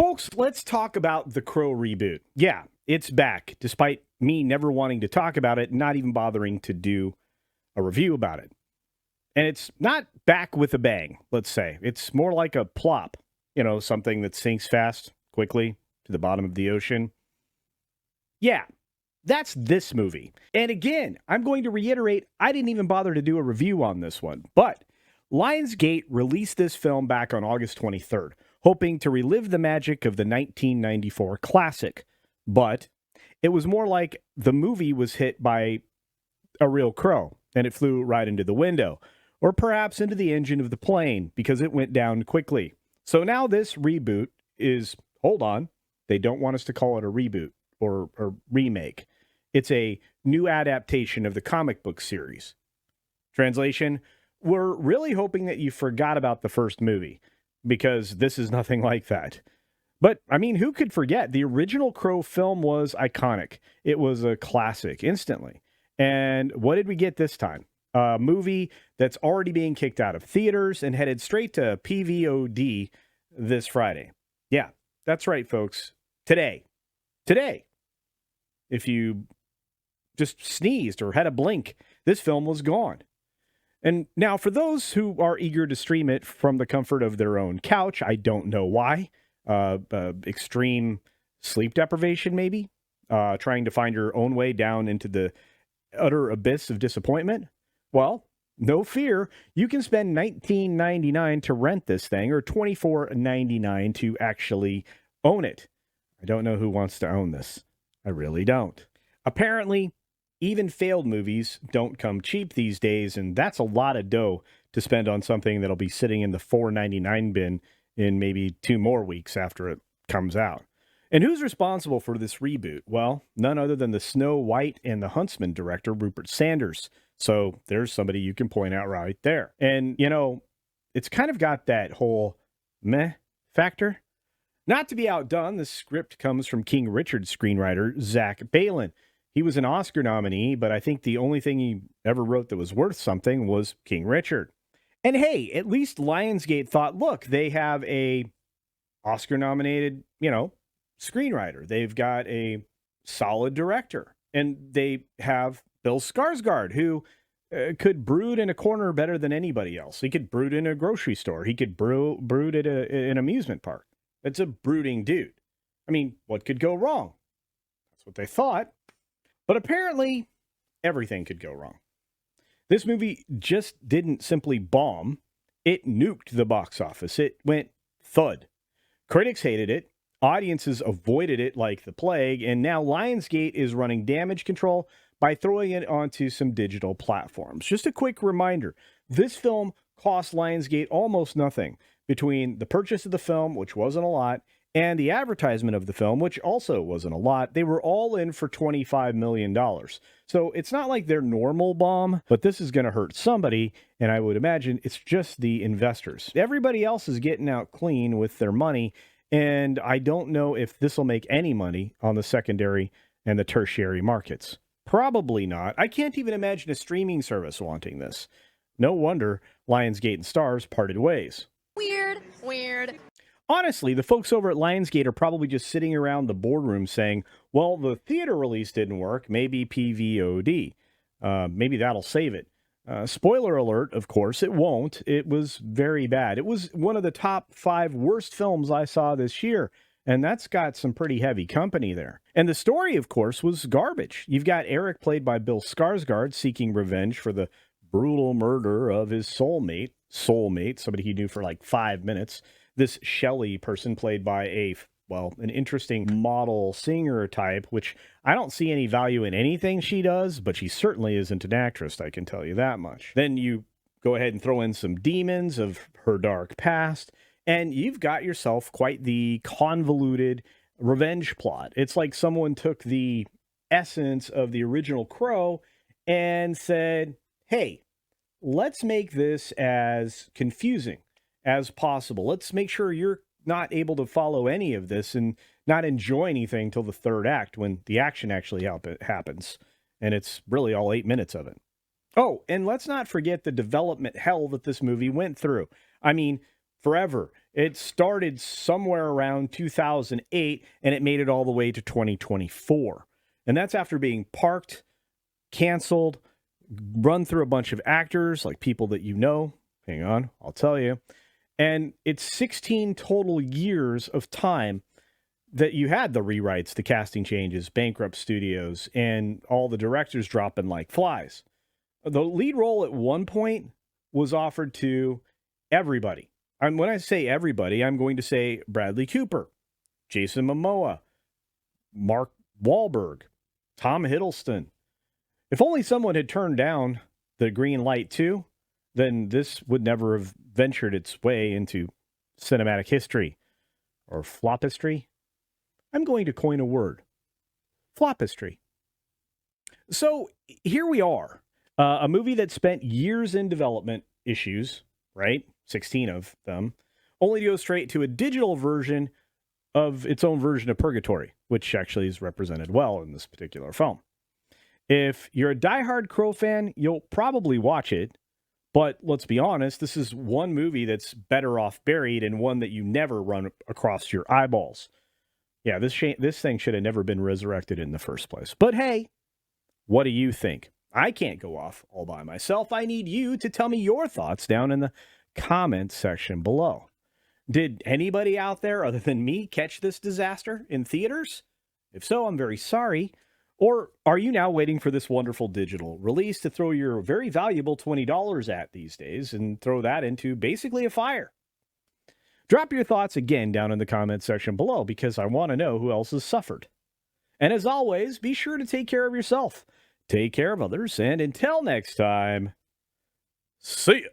Folks, let's talk about The Crow reboot. Yeah, it's back, despite me never wanting to talk about it, not even bothering to do a review about it. And it's not back with a bang, let's say. It's more like a plop, something that sinks fast, quickly, to the bottom of the ocean. Yeah, that's this movie. And again, I'm going to reiterate, I didn't even bother to do a review on this one. But Lionsgate released this film back on August 23rd, hoping to relive the magic of the 1994 classic. But it was more like the movie was hit by a real crow, and it flew right into the window, or perhaps into the engine of the plane, because it went down quickly. So now this reboot is, hold on, they don't want us to call it a reboot or remake. It's a new adaptation of the comic book series. Translation, we're really hoping that you forgot about the first movie, because this is nothing like that. But, I mean, who could forget? The original Crow film was iconic. It was a classic instantly. And what did we get this time? A movie that's already being kicked out of theaters and headed straight to PVOD this Friday. Yeah, that's right, folks. Today. If you just sneezed or had a blink, this film was gone. And now, for those who are eager to stream it from the comfort of their own couch, I don't know why. Extreme sleep deprivation, maybe? Trying to find your own way down into the utter abyss of disappointment? Well, no fear. You can spend $19.99 to rent this thing, or $24.99 to actually own it. I don't know who wants to own this. I really don't. Apparently, even failed movies don't come cheap these days, and that's a lot of dough to spend on something that'll be sitting in the $4.99 bin in maybe 2 more weeks after it comes out. And who's responsible for this reboot? Well, none other than the Snow White and the Huntsman director, Rupert Sanders. So there's somebody you can point out right there. And, it's kind of got that whole meh factor. Not to be outdone, the script comes from King Richard screenwriter Zach Balan. He was an Oscar nominee, but I think the only thing he ever wrote that was worth something was King Richard. And hey, at least Lionsgate thought, look, they have a Oscar-nominated, screenwriter. They've got a solid director. And they have Bill Skarsgård, who could brood in a corner better than anybody else. He could brood in a grocery store. He could brood at an amusement park. It's a brooding dude. I mean, what could go wrong? That's what they thought. But apparently, everything could go wrong. This movie just didn't simply bomb. It nuked the box office. It went thud. Critics hated it. Audiences avoided it like the plague. And now Lionsgate is running damage control by throwing it onto some digital platforms. Just a quick reminder, this film cost Lionsgate almost nothing between the purchase of the film, which wasn't a lot, and the advertisement of the film, which also wasn't a lot. They were all in for $25 million. So it's not like their normal bomb, but this is going to hurt somebody, and I would imagine it's just the investors. Everybody else is getting out clean with their money, and I don't know if this will make any money on the secondary and the tertiary markets. Probably not. I can't even imagine a streaming service wanting this. No wonder Lionsgate and Starz parted ways. Weird. Honestly, the folks over at Lionsgate are probably just sitting around the boardroom saying, well, the theater release didn't work, maybe PVOD. Maybe that'll save it. Spoiler alert, of course, it won't. It was very bad. It was one of the top 5 worst films I saw this year, and that's got some pretty heavy company there. And the story, of course, was garbage. You've got Eric, played by Bill Skarsgård, seeking revenge for the brutal murder of his soulmate, somebody he knew for like 5 minutes. This Shelley person, played by an interesting model singer type, which I don't see any value in anything she does, but she certainly isn't an actress, I can tell you that much. Then you go ahead and throw in some demons of her dark past, and you've got yourself quite the convoluted revenge plot. It's like someone took the essence of the original Crow and said, hey, let's make this as confusing as possible. Let's make sure you're not able to follow any of this and not enjoy anything till the third act, when the action actually happens. And it's really all 8 minutes of it. Oh, and let's not forget the development hell that this movie went through. I mean, forever, It started somewhere around 2008, and it made it all the way to 2024. And that's after being parked, canceled, run through a bunch of actors, like people that you know. Hang on, I'll tell you. And it's 16 total years of time that you had the rewrites, the casting changes, bankrupt studios, and all the directors dropping like flies. The lead role at one point was offered to everybody. And when I say everybody, I'm going to say Bradley Cooper, Jason Momoa, Mark Wahlberg, Tom Hiddleston. If only someone had turned down the green light too, then this would never have ventured its way into cinematic history or flopistry. I'm going to coin a word. Flopistry. So here we are. A movie that spent years in development issues, right? 16 of them, only to go straight to a digital version of its own version of Purgatory, which actually is represented well in this particular film. If you're a diehard Crow fan, you'll probably watch it. But let's be honest, this is one movie that's better off buried and one that you never run across your eyeballs. Yeah, this thing should have never been resurrected in the first place. But hey, what do you think? I can't go off all by myself. I need you to tell me your thoughts down in the comment section below. Did anybody out there other than me catch this disaster in theaters? If so, I'm very sorry. Or are you now waiting for this wonderful digital release to throw your very valuable $20 at these days and throw that into basically a fire? Drop your thoughts again down in the comment section below because I want to know who else has suffered. And as always, be sure to take care of yourself, take care of others, and until next time, see ya.